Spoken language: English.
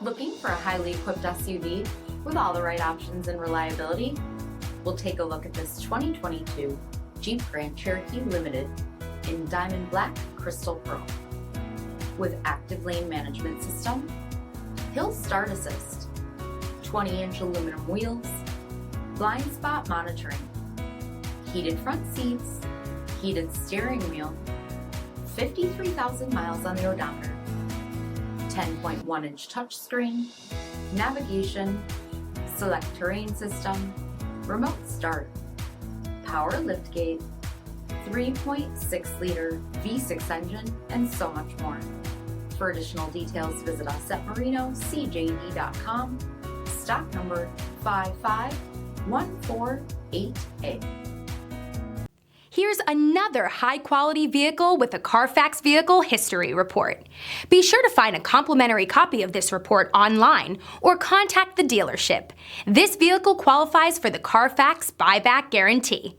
Looking for a highly equipped SUV with all the right options and reliability? We'll take a look at this 2022 Jeep Grand Cherokee Limited in Diamond Black Crystal Pearl. With active lane management system, hill start assist, 20-inch aluminum wheels, blind spot monitoring, heated front seats, heated steering wheel, 53,000 miles on the odometer, 10.1-inch touchscreen, navigation, select terrain system, remote start, power liftgate, 3.6-liter V6 engine, and so much more. For additional details, visit us at marinocjd.com, stock number 55148A. Here's another high-quality vehicle with a CARFAX Vehicle History Report. Be sure to find a complimentary copy of this report online or contact the dealership. This vehicle qualifies for the CARFAX Buyback Guarantee.